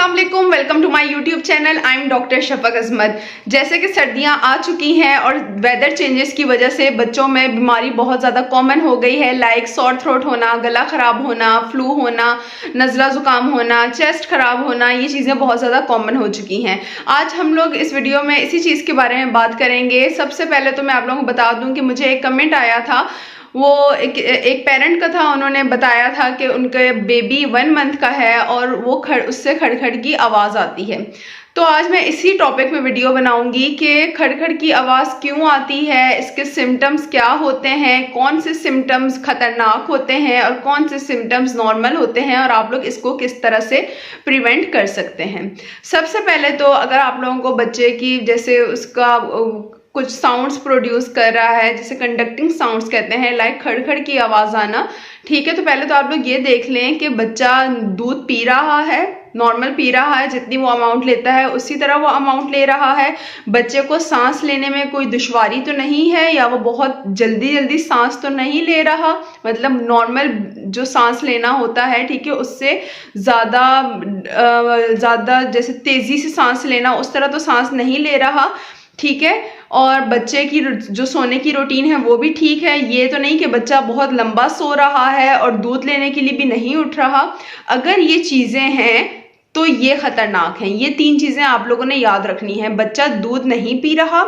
अस्सलाम वालेकुम, welcome to my YouTube channel. I am doctor Shafaq Azmat. जैसे कि सर्दियां आ चुकी हैं और वेदर चेंजेस की वजह से बच्चों में बीमारी बहुत ज़्यादा कॉमन हो गई है, लाइक सॉर थ्रोट होना, गला ख़राब होना, फ्लू होना, नज़ला ज़ुकाम होना, चेस्ट ख़राब होना, ये चीज़ें बहुत ज़्यादा कॉमन हो चुकी हैं। आज हम लोग इस वीडियो में इसी चीज़ के बारे में बात करेंगे। सबसे पहले तो मैं आप लोगों को बता दूँ कि मुझे एक कमेंट आया था, वो एक पेरेंट का था। उन्होंने बताया था कि उनके बेबी 1 मंथ का है और वो उससे खड़खड़ की आवाज़ आती है। तो आज मैं इसी टॉपिक में वीडियो बनाऊंगी कि खड़खड़ की आवाज़ क्यों आती है, इसके सिम्टम्स क्या होते हैं, कौन से सिम्टम्स खतरनाक होते हैं और कौन से सिम्टम्स नॉर्मल होते हैं और आप लोग इसको किस तरह से प्रिवेंट कर सकते हैं। सबसे पहले तो अगर आप लोगों को बच्चे की जैसे उसका कुछ साउंड्स प्रोड्यूस कर रहा है, जिसे कंडक्टिंग साउंड्स कहते हैं, लाइक खड़खड़ की आवाज़ आना, ठीक है, तो पहले तो आप लोग ये देख लें कि बच्चा दूध पी रहा है, नॉर्मल पी रहा है, जितनी वो अमाउंट लेता है उसी तरह वो अमाउंट ले रहा है। बच्चे को सांस लेने में कोई दुश्वारी तो नहीं है, या वो बहुत जल्दी सांस तो नहीं ले रहा, मतलब नॉर्मल जो सांस लेना होता है, ठीक है, उससे ज़्यादा जैसे तेज़ी से सांस लेना उस तरह तो सांस नहीं ले रहा, ठीक है। और बच्चे की जो सोने की रूटीन है वो भी ठीक है। ये तो नहीं कि बच्चा बहुत लंबा सो रहा है और दूध लेने के लिए भी नहीं उठ रहा। अगर ये चीज़ें हैं तो ये खतरनाक हैं। ये 3 चीज़ें आप लोगों ने याद रखनी है। बच्चा दूध नहीं पी रहा,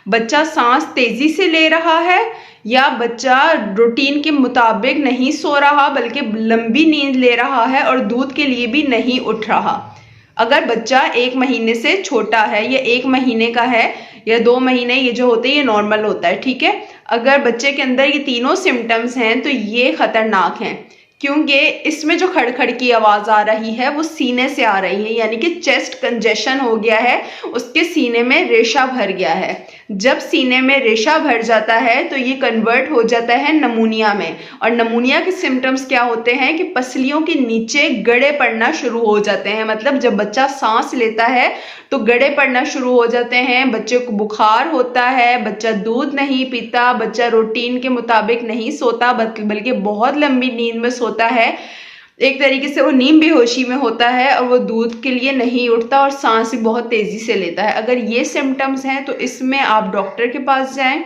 बच्चा सांस तेज़ी से ले रहा है, या बच्चा रूटीन के मुताबिक नहीं सो रहा बल्कि लंबी नींद ले रहा है और दूध के लिए भी नहीं उठ रहा। अगर बच्चा 1 महीने से छोटा है या 1 महीने का है या 2 महीने, ये जो होते हैं ये नॉर्मल होता है, ठीक है। अगर बच्चे के अंदर ये तीनों सिम्टम्स हैं तो ये खतरनाक हैं, क्योंकि इसमें जो खड़खड़ की आवाज़ आ रही है वो सीने से आ रही है, यानी कि चेस्ट कंजेशन हो गया है, उसके सीने में रेशा भर गया है। जब सीने में रेशा भर जाता है तो ये कन्वर्ट हो जाता है नमूनिया में, और नमूनिया के सिम्टम्स क्या होते हैं कि पसलियों के नीचे गड़े पड़ना शुरू हो जाते हैं। मतलब जब बच्चा सांस लेता है तो गड़े पड़ना शुरू हो जाते हैं, बच्चे को बुखार होता है, बच्चा दूध नहीं पीता, बच्चा रूटीन के मुताबिक नहीं सोता बल्कि बहुत लंबी नींद में सोता है। एक तरीके से वो नींद बेहोशी में होता है और वो दूध के लिए नहीं उठता और सांस भी बहुत तेज़ी से लेता है। अगर ये सिम्टम्स हैं तो इसमें आप डॉक्टर के पास जाएं,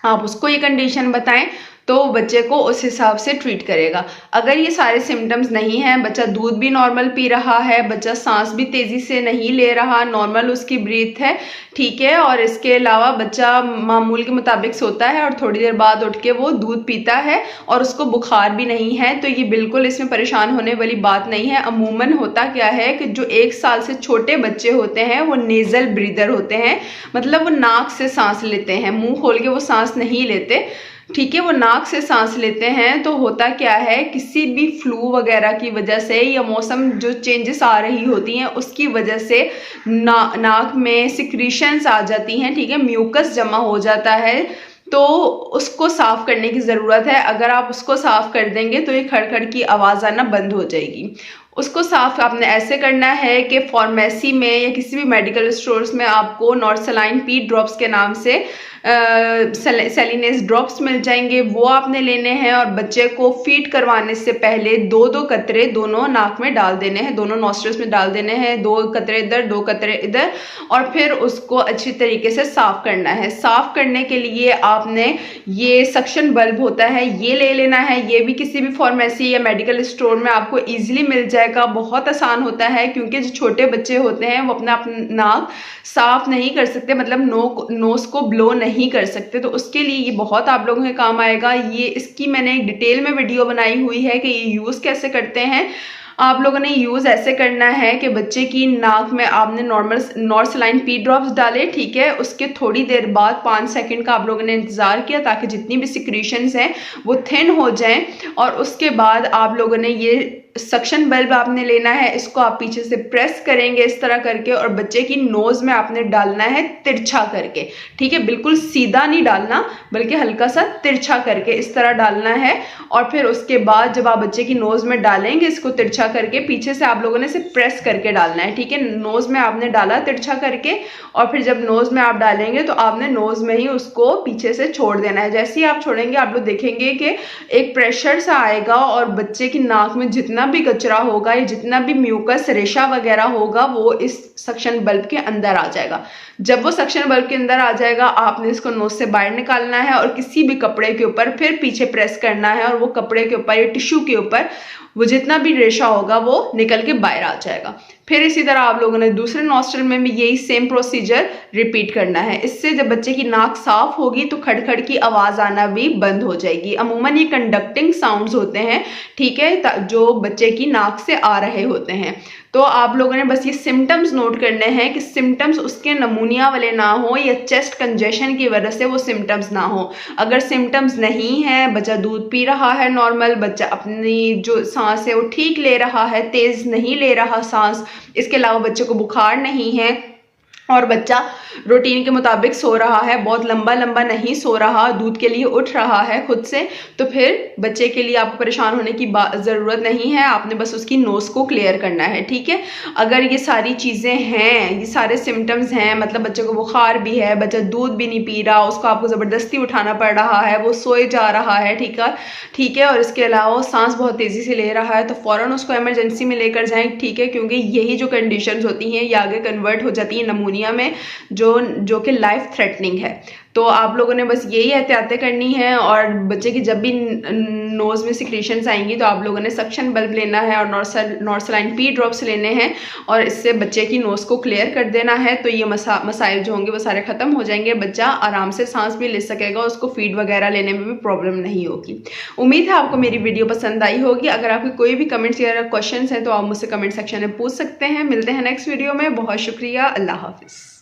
आप उसको ये कंडीशन बताएं तो बच्चे को उस हिसाब से ट्रीट करेगा। अगर ये सारे सिम्टम्स नहीं हैं, बच्चा दूध भी नॉर्मल पी रहा है, बच्चा सांस भी तेज़ी से नहीं ले रहा, नॉर्मल उसकी ब्रीथ है, ठीक है, और इसके अलावा बच्चा मामूल के मुताबिक सोता है और थोड़ी देर बाद उठ के वो दूध पीता है और उसको बुखार भी नहीं है, तो ये बिल्कुल इसमें परेशान होने वाली बात नहीं है। अमूमन होता क्या है कि जो 1 साल से छोटे बच्चे होते हैं वो नेज़ल ब्रीदर होते हैं, मतलब वो नाक से सांस लेते हैं, मुँह खोल के वो सांस नहीं लेते, ठीक है, वो नाक से सांस लेते हैं। तो होता क्या है, किसी भी फ्लू वगैरह की वजह से या मौसम जो चेंजेस आ रही होती हैं उसकी वजह से नाक में सिक्रीशंस आ जाती हैं, ठीक है, म्यूकस जमा हो जाता है, तो उसको साफ़ करने की ज़रूरत है। अगर आप उसको साफ़ कर देंगे तो ये खड़खड़ की आवाज़ आना बंद हो जाएगी। उसको साफ़ आपने ऐसे करना है कि फार्मेसी में या किसी भी मेडिकल स्टोर्स में आपको नॉर्सलाइन पी ड्रॉप्स के नाम से सेलिनेस ड्रॉप्स मिल जाएंगे, वो आपने लेने हैं और बच्चे को फीड करवाने से पहले 2-2 कतरे दोनों नाक में डाल देने हैं, दोनों नॉस्ट्रल्स में डाल देने हैं, 2 कतरे इधर 2 कतरे इधर, और फिर उसको अच्छी तरीके से साफ़ करना है। साफ़ करने के लिए आपने ये सक्शन बल्ब होता है ये ले लेना है। ये भी किसी भी फार्मेसी या मेडिकल स्टोर में आपको ईजिली मिल जाएगा, बहुत आसान होता है, क्योंकि जो छोटे बच्चे होते हैं वो अपना नाक साफ़ नहीं कर सकते, मतलब नोज़ को ब्लो नहीं कर सकते, तो उसके लिए ये बहुत आप लोगों के काम आएगा। ये इसकी मैंने एक डिटेल में वीडियो बनाई हुई है कि ये यूज़ कैसे करते हैं। आप लोगों ने यूज़ ऐसे करना है कि बच्चे की नाक में आपने नॉर्सलाइन पी ड्रॉप्स डाले, ठीक है, उसके थोड़ी देर बाद 5 सेकंड का आप लोगों ने इंतज़ार किया ताकि जितनी भी सिक्रीशंस हैं वो थिन हो जाएं, और उसके बाद आप लोगों ने ये सक्शन बल्ब आपने लेना है, इसको आप पीछे से प्रेस करेंगे इस तरह करके, और बच्चे की नोज़ में आपने डालना है तिरछा करके, ठीक है, बिल्कुल सीधा नहीं डालना बल्कि हल्का सा तिरछा करके इस तरह डालना है। और फिर उसके बाद जब आप बच्चे की नोज़ में डालेंगे इसको तिरछा करके, पीछे से आप लोगों ने इसे प्रेस करके डालना है, ठीक है, नोज़ में आपने डाला तिरछा करके, और फिर जब नोज़ में आप डालेंगे तो आपने नोज़ में ही उसको पीछे से छोड़ देना है। जैसे ही आप छोड़ेंगे आप लोग देखेंगे कि एक प्रेशर सा आएगा और बच्चे की नाक में जितना जितना भी कचरा होगा या जितना भी म्यूकस रेशा वगैरह होगा वो इस सक्शन बल्ब के अंदर आ जाएगा। जब वो सक्शन बल्ब के अंदर आ जाएगा आपने इसको नोज से बाहर निकालना है और किसी भी कपड़े के ऊपर फिर पीछे प्रेस करना है और वो कपड़े के ऊपर या टिश्यू के ऊपर वो जितना भी रेशा होगा वो निकल के बाहर आ जाएगा। फिर इसी तरह आप लोगों ने दूसरे नॉस्ट्रल में भी यही सेम प्रोसीजर रिपीट करना है। इससे जब बच्चे की नाक साफ होगी तो खड़खड़ की आवाज़ आना भी बंद हो जाएगी। अमूमन ये कंडक्टिंग साउंड्स होते हैं, ठीक है, जो बच्चे की नाक से आ रहे होते हैं। तो आप लोगों ने बस ये सिम्टम्स नोट करने हैं कि सिम्टम्स उसके नमूनिया वाले ना हो या चेस्ट कंजेशन की वजह से वो सिम्टम्स ना हो। अगर सिम्टम्स नहीं है, बच्चा दूध पी रहा है नॉर्मल, बच्चा अपनी जो सांस है वो ठीक ले रहा है, तेज़ नहीं ले रहा सांस, इसके अलावा बच्चे को बुखार नहीं है और बच्चा रूटीन के मुताबिक सो रहा है, बहुत लंबा लंबा नहीं सो रहा, दूध के लिए उठ रहा है खुद से, तो फिर बच्चे के लिए आपको परेशान होने की ज़रूरत नहीं है। आपने बस उसकी नोज़ को क्लियर करना है, ठीक है। अगर ये सारी चीज़ें हैं, ये सारे सिम्टम्स हैं, मतलब बच्चे को बुखार भी है, बच्चा दूध भी नहीं पी रहा, उसको आपको ज़बरदस्ती उठाना पड़ रहा है, वो सोए जा रहा है, ठीक है, और इसके अलावा सांस बहुत तेज़ी से ले रहा है, तो फ़ौरन उसको इमरजेंसी में लेकर जाएँ, ठीक है, क्योंकि यही जो कंडीशंस होती हैं ये आगे कन्वर्ट हो जाती है नमूनिया में जो कि लाइफ थ्रेटनिंग है। तो आप लोगों ने बस यही एहतियातें करनी है और बच्चे की जब भी नोज़ में सिक्रीशंस आएंगी तो आप लोगों ने सक्शन बल्ब लेना है और नॉर्सलाइन पी ड्रॉप्स लेने हैं और इससे बच्चे की नोज़ को क्लियर कर देना है। तो ये मसाइल जो होंगे वो सारे ख़त्म हो जाएंगे, बच्चा आराम से सांस भी ले सकेगा, उसको फीड वगैरह लेने में भी प्रॉब्लम नहीं होगी। उम्मीद है आपको मेरी वीडियो पसंद आई होगी। अगर आपके कोई भी कमेंट्स या क्वेश्चन हैं तो आप मुझसे कमेंट सेक्शन में पूछ सकते हैं। मिलते हैं नेक्स्ट वीडियो में। बहुत शुक्रिया। अल्लाह हाफिज़।